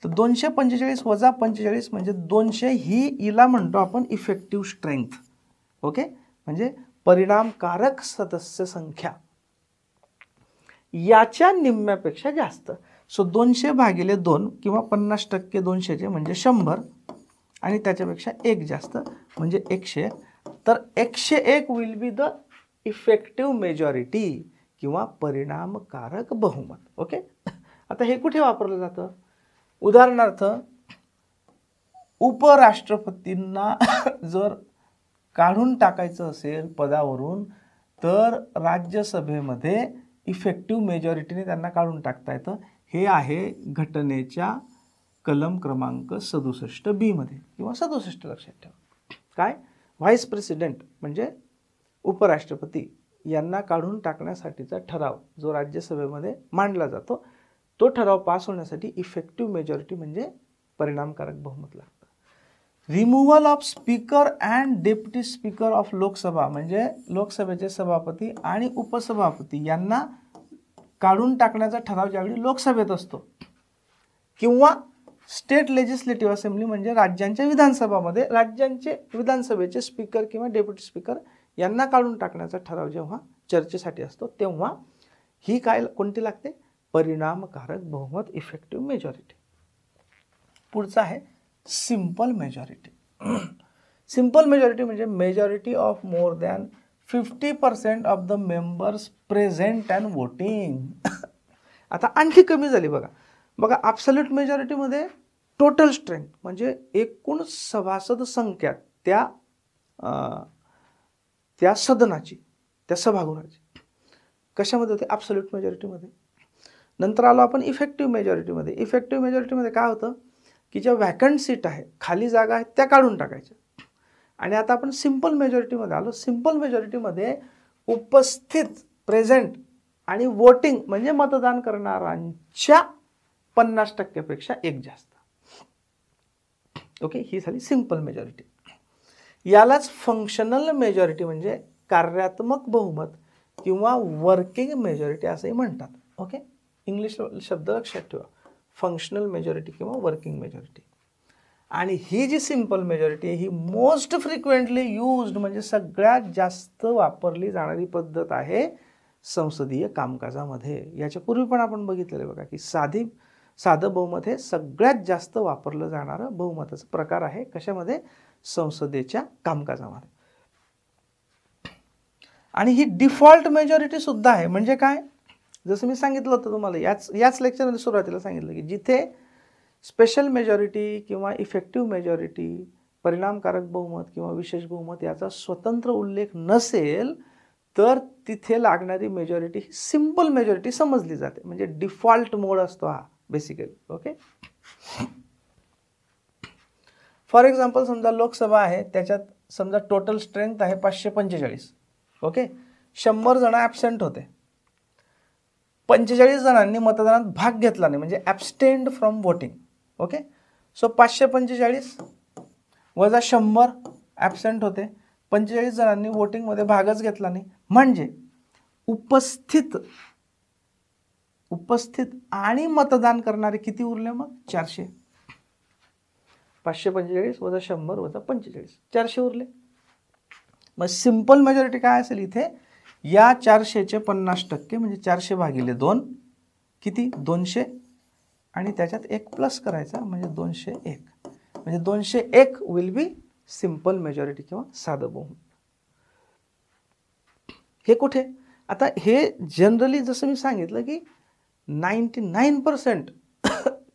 तर 245 वजा 45 म्हणजे 200 ही हिला म्हणतो आपण इफेक्टिव्ह स्ट्रेंथ. ओके. म्हणजे परिणामकारक सदस्य संख्या याच्या निम्म्यापेक्षा जास्त. सो 200 भागिले 2 किंवा 50% 200चे म्हणजे 100 आणि त्याच्यापेक्षा 1 जास्त म्हणजे 100. तर 101 will be the effective majority किंवा परिणामकारक बहुमत. ओके. आता हे कुठे वापरलं जातं? उदाहरणार्थ उपराष्ट्रपतींना जर काढून टाकायचं असेल पदावरून तर राज्यसभेमध्ये इफेक्टिव्ह मेजॉरिटीने त्यांना काढून टाकता येतं. हे आहे घटनेच्या कलम क्रमांक 67B मध्ये किंवा 67 लक्षात ठेवा. काय? व्हाईस प्रेसिडेंट म्हणजे उपराष्ट्रपती यांना काढून टाकण्यासाठीचा ठराव जो राज्यसभेमध्ये मांडला जातो, तो ठराव पास होण्यासाठी इफेक्टिव्ह मेजॉरिटी म्हणजे परिणामकारक बहुमत लागतं. Removal of speaker and deputy speaker of Lok Sabha म्हणजे लोकसभेचे सभापती आणि उपसभापती यांना काढून टाकण्याचा ठराव ज्यावेळी लोकसभेत असतो, किंवा स्टेट लेजिस्लेटिव्ह असेंब्ली म्हणजे राज्यांच्या विधानसभामध्ये राज्यांचे विधानसभेचे स्पीकर किंवा डेप्युटी स्पीकर यांना काढून टाकण्याचा ठराव जेव्हा चर्चेसाठी असतो तेव्हा ही काय कोणती लागते? परिणामकारक बहुमत, इफेक्टिव्ह मेजॉरिटी. पुढचं आहे सिंपल मेजॉरिटी. सिंपल मेजॉरिटी म्हणजे majority of more than 50% of the members present and voting. आता आणखी कमी झाली बघा. बघा ॲब्सोल्यूट मेजॉरिटीमध्ये टोटल स्ट्रेंथ म्हणजे एकूण सभासद संख्या त्या त्या सदनाची, त्या सभागृहाची. कशामध्ये होते? ॲब्सोल्यूट मेजॉरिटीमध्ये. नंतर आलो आपण इफेक्टिव्ह मेजॉरिटीमध्ये. इफेक्टिव्ह मेजॉरिटीमध्ये काय होतं की ज्या व्हॅकंट सीट आहे, खाली जागा आहेत, त्या काढून टाकायच्या. आणि आता आपण सिंपल मेजॉरिटीमध्ये आलो. सिंपल मेजॉरिटीमध्ये उपस्थित, प्रेझेंट आणि वोटिंग म्हणजे मतदान करणाऱ्यांच्या 50% पेक्षा एक जास्त. ओके, ही झाली सिंपल मेजॉरिटी. यालाच फंक्शनल मेजॉरिटी म्हणजे कार्यात्मक बहुमत किंवा वर्किंग मेजॉरिटी असंही म्हणतात. ओके, इंग्लिश शब्द लक्षात ठेवा, फंक्शनल मेजॉरिटी किंवा वर्किंग मेजॉरिटी. आणि ही जी सिंपल मेजॉरिटी आहे ही मोस्ट फ्रिक्वेंटली यूज्ड म्हणजे सगळ्यात जास्त वापरली जाणारी पद्धत आहे संसदीय कामकाजामध्ये. याच्या पूर्वी पण आपण बघितलेलं बघा की साधं बहुमत हे सगळ्यात जास्त वापरलं जाणारं बहुमताचा प्रकार आहे. कशामध्ये? संसदेच्या कामकाजामध्ये. आणि ही डिफॉल्ट मेजॉरिटी सुद्धा आहे. म्हणजे काय? जसं मी सांगितलं होतं तुम्हाला याच लेक्चरमध्ये सुरुवातीला सांगितलं की जिथे स्पेशल मेजॉरिटी किंवा इफेक्टिव्ह मेजॉरिटी, परिणामकारक बहुमत किंवा विशेष बहुमत याचा स्वतंत्र उल्लेख नसेल तर तिथे लागणारी मेजॉरिटी ही सिंपल मेजॉरिटी समजली जाते. म्हणजे डिफॉल्ट मोड असतो हा बेसिकली. ओके, फॉर एक्झाम्पल समजा लोकसभा आहे, त्याच्यात समजा टोटल स्ट्रेंथ आहे 545. ओके, 100 जण ॲबसेंट होते, 45 जणांनी मतदानात भाग घेतला नाही म्हणजे ॲबस्टेंड फ्रॉम वोटिंग. ओके, सो 545 वजा 100 ॲबसेंट होते, 45 जणांनी वोटिंगमध्ये भागच घेतला नाही. म्हणजे उपस्थित आणि मतदान करणारे किती उरले मग? 400. 545 वजा 100 वजा 45, 400 उरले. मग सिंपल मेजॉरिटी काय असेल इथे? या 400चे 50% म्हणजे 400 भागिले 2 किती? 200. आणि त्याच्यात 1 प्लस करायचा म्हणजे 201. म्हणजे 201 विल बी सिंपल मेजॉरिटी किंवा साधं बहुमत. हे कुठे? आता हे जनरली जसं मी सांगितलं की 99%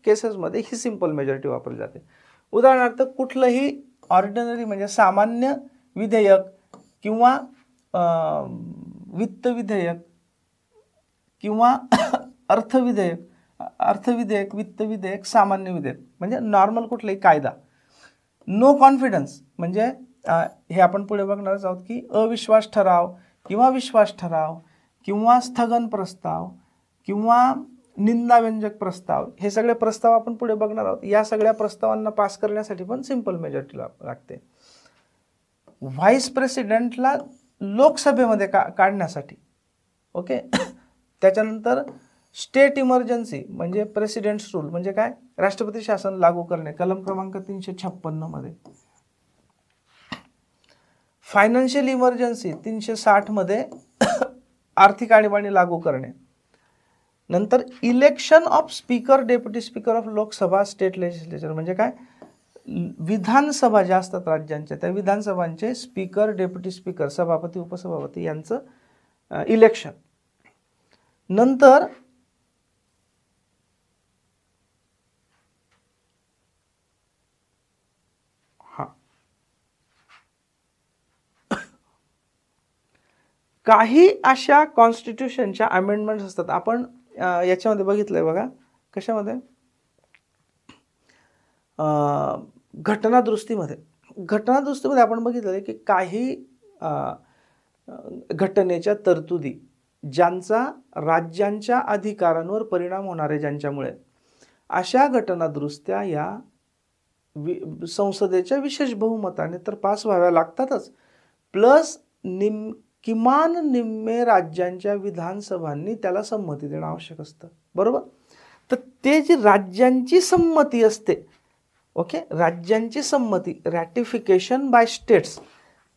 केसेसमध्ये ही सिंपल मेजॉरिटी वापरली जाते. उदाहरणार्थ कुठलंही ऑर्डिनरी म्हणजे सामान्य विधेयक किंवा वित्त विधेयक किंवा अर्थविधेयक, वित्त विधेयक, सामान्य विधेयक म्हणजे नॉर्मल कुठलाही कायदा. नो कॉन्फिडन्स म्हणजे हे आपण पुढे बघणारच आहोत की अविश्वास ठराव किंवा विश्वास ठराव किंवा स्थगन प्रस्ताव किंवा निंदाव्यंजक प्रस्ताव, हे सगळे प्रस्ताव आपण पुढे बघणार आहोत. या सगळ्या प्रस्तावांना पास करण्यासाठी पण सिंपल मेजॉरिटी लागते. व्हाईस प्रेसिडेंटला लोकसभेमध्ये काढण्यासाठी. ओके, त्याच्यानंतर स्टेट इमर्जन्सी म्हणजे प्रेसिडेंट्स रूल म्हणजे काय? राष्ट्रपती शासन लागू करणे, कलम क्रमांक 356 मध्ये. फायनान्शियल इमर्जन्सी 360 मध्ये आर्थिक आणीबाणी लागू करणे. नंतर election of speaker, deputy speaker of Lok Sabha, state legislature म्हणजे काय? विधानसभा ज्या असतात राज्यांच्या, त्या विधानसभांचे स्पीकर, डेप्युटी स्पीकर, सभापती, उपसभापती यांचं इलेक्शन. नंतर काही अशा कॉन्स्टिट्यूशनच्या अमेंडमेंट्स असतात. आपण याच्यामध्ये बघितलंय बघा, कशामध्ये? घटनादुरुस्तीमध्ये आपण बघितलं की काही घटनेच्या तरतुदी ज्यांचा राज्यांच्या अधिकारांवर परिणाम होणार आहे, ज्यांच्यामुळे अशा घटनादुरुस्त्या या संसदेच्या विशेष बहुमताने तर पास व्हाव्या लागतातच, प्लस किमान निम्मे राज्यांच्या विधानसभांनी त्याला संमती देणं आवश्यक असतं. बरोबर? तर ते जी राज्यांची संमती असते, ओके, राज्यांची संमती, रॅटिफिकेशन बाय स्टेट्स,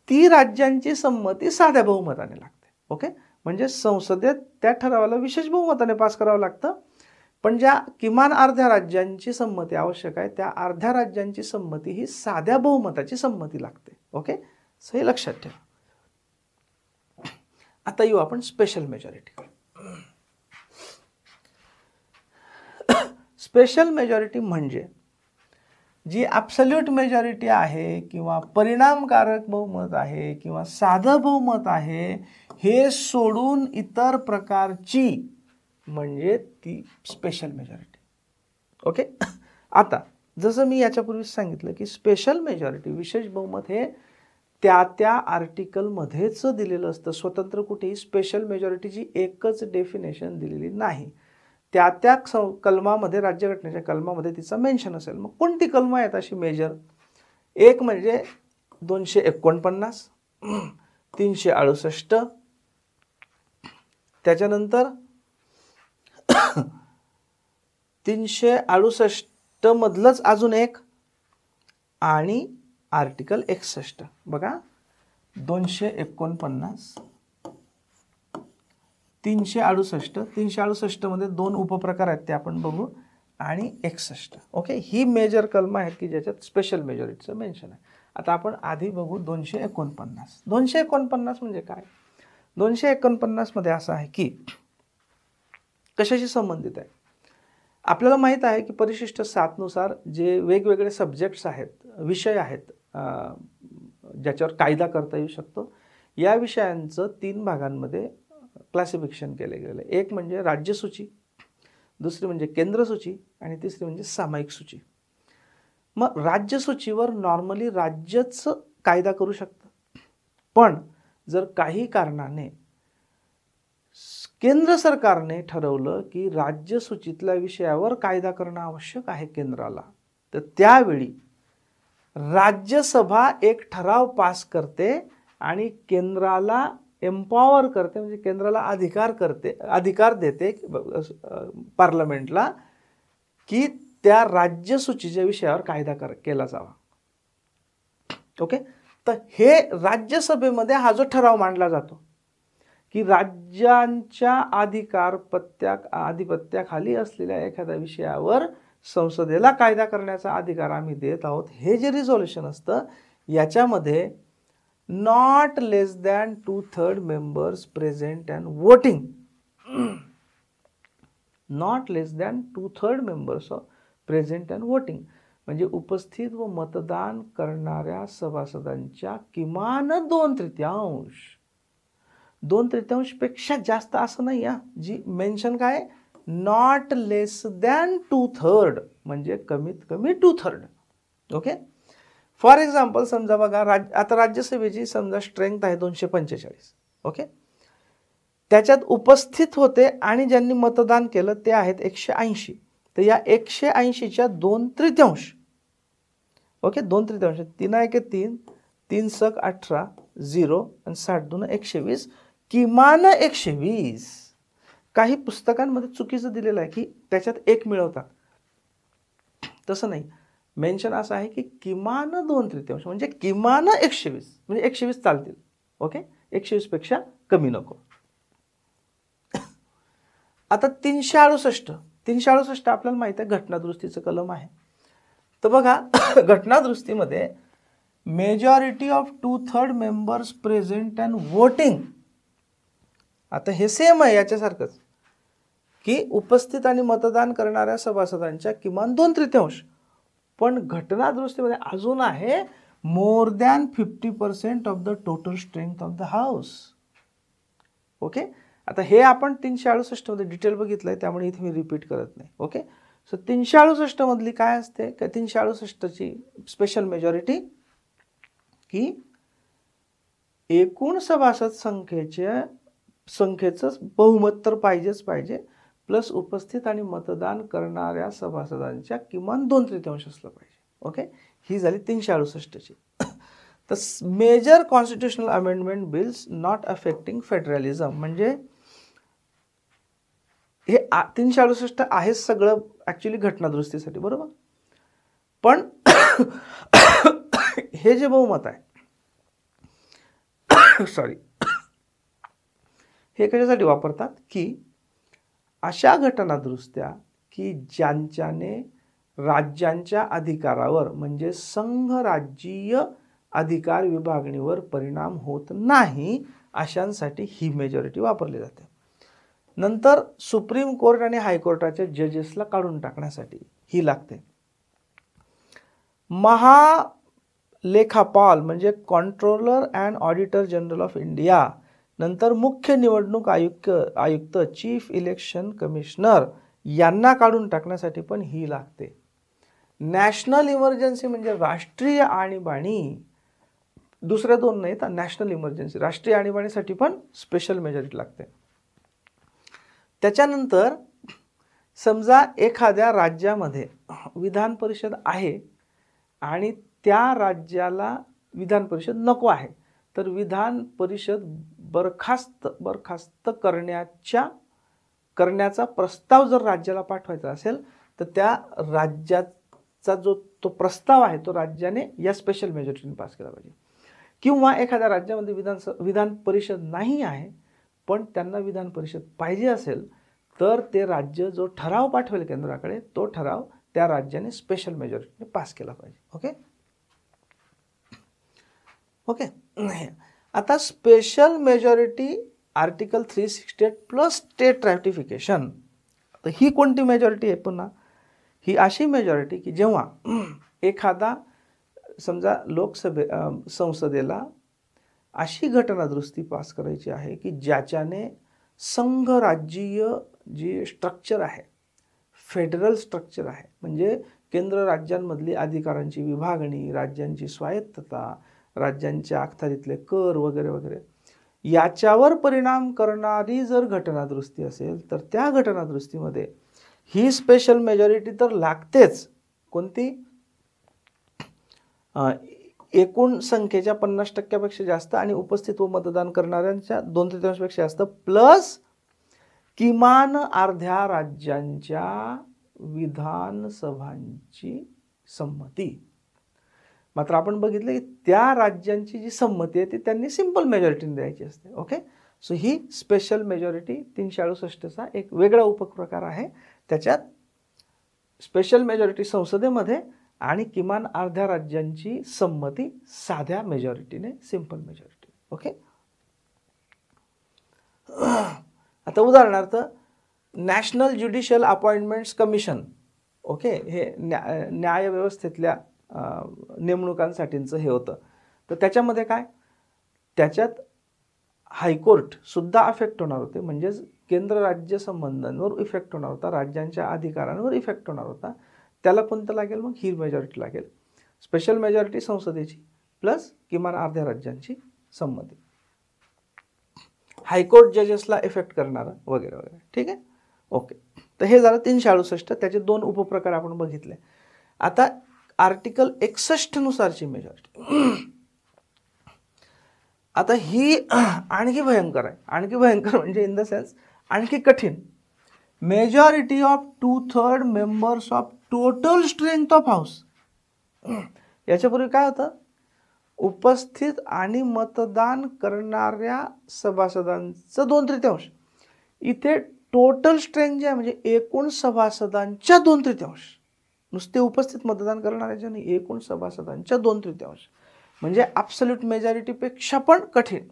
ती राज्यांची संमती साध्या बहुमताने लागते. ओके, म्हणजे संसदेत त्या ठरावाला विशेष बहुमताने पास करावं लागतं. पण ज्या किमान अर्ध्या राज्यांची संमती आवश्यक आहे, त्या अर्ध्या राज्यांची संमती ही साध्या बहुमताची संमती लागते. ओके, सो हे लक्षात ठेवा. आता येऊ आपण स्पेशल मेजॉरिटी. स्पेशल मेजॉरिटी म्हणजे जी ॲब्सल्यूट मेजॉरिटी आहे किंवा परिणामकारक बहुमत आहे किंवा साधं बहुमत आहे, हे सोडून इतर प्रकारची म्हणजे ती स्पेशल मेजॉरिटी. ओके. आता जसं मी याच्यापूर्वी सांगितलं की स्पेशल मेजॉरिटी विशेष बहुमत हे त्या आर्टिकलमध्येच दिलेलं असतं. स्वतंत्र कुठेही स्पेशल मेजॉरिटीची एकच डेफिनेशन दिलेली नाही. त्या कलमामध्ये, राज्यघटनेच्या कलमामध्ये तिचं मेन्शन असेल. मग कोणती कलमं आहेत अशी मेजर? एक म्हणजे 249, 368, त्याच्यानंतर 368 मधलंच अजून एक आणि आर्टिकल 61. बघा, 249, 368 मध्ये दोन उपप्रकार आहेत ते आपण बघू, आणि 61. ओके, ही मेजर कलम आहेत की ज्याच्यात स्पेशल मेजॉरिटीचं मेन्शन आहे. आता आपण आधी बघू 249. 249 म्हणजे काय? 249 मध्ये असं आहे की कशाशी संबंधित आहे? आपल्याला माहित आहे की परिशिष्ट 7 नुसार जे वेगवेगळे सब्जेक्ट्स आहेत, विषय आहेत ज्याच्यावर कायदा करता येऊ शकतो, या विषयांचं 3 भागांमध्ये क्लासिफिकेशन केले गेले. एक म्हणजे राज्यसूची, दुसरी म्हणजे केंद्रसूची आणि तिसरी म्हणजे सामायिक सूची. मग राज्यसूचीवर नॉर्मली राज्यच कायदा करू शकतं, पण जर काही कारणाने केंद्र सरकारने ठरवलं की राज्यसूचीतल्या विषयावर कायदा करणं आवश्यक आहे केंद्राला, तर त्यावेळी राज्यसभा एक ठराव पास करते आणि केंद्राला एम्पॉवर करते, म्हणजे केंद्राला अधिकार देते पार्लमेंटला की त्या राज्यसूचीच्या विषयावर कायदा केला जावा. ओके, तर हे राज्यसभेमध्ये हा जो ठराव मांडला जातो की राज्यांच्या आधिपत्याखाली असलेल्या एखाद्या विषयावर संसदेला कायदा करण्याचा अधिकार आम्ही देत आहोत, हे जे रिझोल्युशन असतं याच्यामध्ये not less than 2/3 members present and voting, not less than 2/3 members present and voting, म्हणजे उपस्थित व मतदान करणाऱ्या सभासदांच्या किमान 2/3 पेक्षा जास्त असं नाही. जी मेन्शन काय, नॉट लेस दॅन 2/3 म्हणजे कमीत कमी 2/3. ओके, फॉर एक्झाम्पल समजा बघा, आता राज्यसभेची समजा स्ट्रेंथ आहे 245. ओके, त्याच्यात उपस्थित होते आणि ज्यांनी मतदान केलं ते आहेत 180. तर या 180च्या 2/3, ओके, 2/3, 3 3 सक 18, 0 आणि 60 120, किमान 120. काही पुस्तकांमध्ये चुकीचं दिलेलं आहे की त्याच्यात 1 मिळवतात, तसं नाही. मेन्शन असं आहे की किमान 2/3 म्हणजे किमान 120, म्हणजे 120 चालतील. ओके, 120 पेक्षा कमी नको. आता 368 आपल्याला माहिती आहे घटनादुरुस्तीचं कलम आहे. तर बघा, घटनादुरुस्तीमध्ये majority of 2/3 members present and voting. आता हे सेम आहे याच्यासारखंच की उपस्थित आणि मतदान करणाऱ्या सभासदांच्या किमान 2/3, पण घटनादुरुस्तीमध्ये अजून आहे more than 50% of the total strength of the house. Okay, आता हे आपण 368 मध्ये डिटेल बघितलंय, त्यामुळे इथे मी रिपीट करत नाही. ओके, सो 368 मधली काय असते का, 368ची स्पेशल मेजॉरिटी की एकूण सभासद संख्येचं बहुमत तर पाहिजे, प्लस उपस्थित आणि मतदान करणाऱ्या सभासदांच्या किमान 2/3 असलं पाहिजे. ओके, ही झाली 368ची. तर major constitutional amendment bills not affecting federalism, म्हणजे हे 368 आहे सगळं ॲक्च्युली घटनादुरुस्तीसाठी, बरोबर. पण हे जे बहुमत आहे सॉरी, हे कशासाठी वापरतात की अशा घटनादुरुस्त्या की ज्यांच्याने राज्यांच्या अधिकारावर म्हणजे संघराज्यीय अधिकार विभागणीवर परिणाम होत नाही, अशांसाठी ही मेजॉरिटी वापरली जाते. नंतर सुप्रीम कोर्ट आणि हायकोर्टाच्या जजेसला काढून टाकण्यासाठी ही लागते. महालेखापाल म्हणजे controller and auditor general of India, नंतर मुख्य निवडणूक आयुक्त चीफ इलेक्शन कमिशनर यांना काढून टाकण्यासाठी पण ही लागते. नॅशनल इमर्जन्सी म्हणजे राष्ट्रीय आणीबाणी, दुसऱ्या दोन नाही तर नॅशनल इमर्जन्सी राष्ट्रीय आणीबाणीसाठी पण स्पेशल मेजॉरिटी लागते. त्याच्यानंतर समजा एखाद्या राज्यामध्ये विधान परिषद आहे आणि त्या राज्याला विधान परिषद नको आहे, तर विधान परिषद बरखास्त करण्याचा प्रस्ताव जर राज्याला पाठवायचा असेल तर त्या राज्याचा जो तो प्रस्ताव आहे तो राज्याने या स्पेशल मेजॉरिटीने पास केला पाहिजे. किंवा एखाद्या राज्यामध्ये विधान परिषद नाही आहे पण त्यांना विधान परिषद पाहिजे असेल तर ते राज्य जो ठराव पाठवेल केंद्राकडे तो ठराव त्या राज्याने स्पेशल मेजॉरिटीने पास केला पाहिजे. ओके. आता special majority article 368 plus state ratification. तर ही कोणती मेजॉरिटी आहे? पुन्हा ही अशी मेजॉरिटी की जेव्हा एखादा समजा संसदेला अशी घटनादुरुस्ती पास करायची आहे की ज्याच्याने संघ राज्यीय जी स्ट्रक्चर आहे, फेडरल स्ट्रक्चर आहे, म्हणजे केंद्र राज्यांमधली अधिकारांची विभागणी, राज्यांची स्वायत्तता, राज्यांच्या अखत्यारीतले कर वगैरे वगैरे याच्यावर परिणाम करणारी जर घटनादुरुस्ती असेल तर त्या घटनादुरुस्तीमध्ये ही स्पेशल मेजॉरिटी तर लागतेच. कोणती? एकूण संख्येच्या 50% जास्त आणि उपस्थित व मतदान करणाऱ्यांच्या 2/3 जास्त प्लस किमान अर्ध्या राज्यांच्या विधानसभांची संमती. मात्र आपण बघितलं की त्या राज्यांची जी संमती आहे ती त्यांनी सिंपल मेजॉरिटीने द्यायची असते. ओके. सो ही स्पेशल मेजॉरिटी 368चा एक वेगळा उपप्रकार आहे. त्याच्यात स्पेशल मेजॉरिटी संसदेमध्ये आणि किमान अर्ध्या राज्यांची संमती साध्या मेजॉरिटीने, सिंपल मेजॉरिटी. ओके. आता उदाहरणार्थ national judicial appointments commission. Okay. हे न्याय व्यवस्थेतल्या नेमणुकांसाठीचं हे होतं. तर त्याच्यामध्ये काय, त्याच्यात हायकोर्ट सुद्धा अफेक्ट होणार होते, म्हणजेच केंद्र राज्य संबंधांवर इफेक्ट होणार होता, राज्यांच्या अधिकारांवर इफेक्ट होणार होता. त्याला कोणतं लागेल? मग ही मेजॉरिटी लागेल, स्पेशल मेजॉरिटी संसदेची प्लस किमान अर्ध्या राज्यांची संमती, हायकोर्ट जजेसला इफेक्ट करणारा वगैरे वगैरे. ठीक आहे. ओके. तर हे झालं 368. त्याचे दोन उपप्रकार आपण बघितले. आता आर्टिकल 61 नुसारची मेजॉरिटी. आता ही आणखी भयंकर आहे. आणखी भयंकर म्हणजे इन द सेन्स आणखी कठीण. Majority of 2/3 members of total strength of house. याच्यापूर्वी काय होतं? उपस्थित आणि मतदान करणाऱ्या सभासदांचं 2/3. इथे टोटल स्ट्रेंथ जे आहे म्हणजे एकूण सभासदांच्या 2/3. नुसते उपस्थित मतदान करणाऱ्याच्या नाही, एकूण सभासदांच्या 2/3 म्हणजे ॲब्सोल्यूट मेजॉरिटीपेक्षा पण कठीण.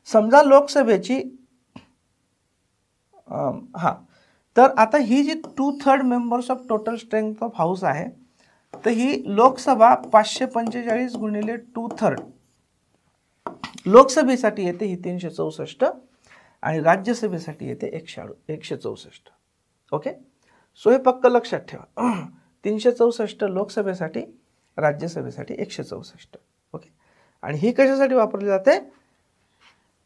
समजा लोकसभेची तर आता ही जी 2/3 members of total strength of house आहे, तर ही लोकसभा 545 गुणिले 2/3 लोकसभेसाठी येते ही 364 आणि राज्यसभेसाठी येते 164. ओके. सो हे पक्क लक्षात ठेवा. 364 लोकसभेसाठी, राज्यसभेसाठी 164. ओके. आणि ही कशासाठी वापरली जाते?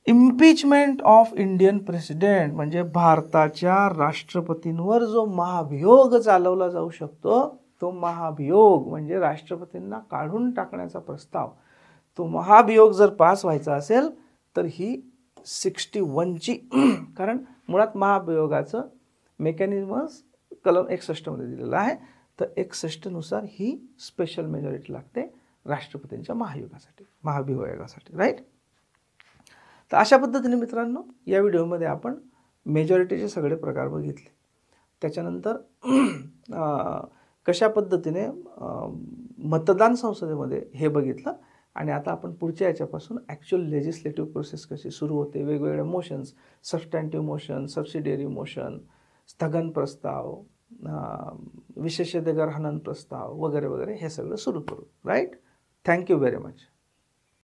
इम्पीचमेंट ऑफ इंडियन प्रेसिडेंट, म्हणजे भारताच्या राष्ट्रपतींवर जो महाभियोग चालवला जाऊ शकतो तो महाभियोग म्हणजे राष्ट्रपतींना काढून टाकण्याचा प्रस्ताव, तो महाभियोग जर पास व्हायचा असेल तर ही 61ची कारण मुळात महाभियोगाचं मेकॅनिझमच कलम 61 मध्ये दिलेलं आहे. तर 61 नुसार ही स्पेशल मेजॉरिटी लागते राष्ट्रपतींच्या महाभियोगासाठी. राईट. तर अशा पद्धतीने मित्रांनो या व्हिडिओमध्ये आपण मेजॉरिटीचे सगळे प्रकार बघितले. त्याच्यानंतर कशा पद्धतीने मतदान संसदेमध्ये हे बघितलं आणि आता आपण पुढच्या याच्यापासून ॲक्च्युअल लेजिस्लेटिव्ह प्रोसेस कशी सुरू होते, वेगवेगळे मोशन्स, सबस्टँटिव्ह मोशन, सबसिडियरी मोशन, स्थगन प्रस्ताव, विशेषाधिकार हनन प्रस्ताव वगैरे वगैरे हे सगळं सुरू करू. राईट. Thank you very much.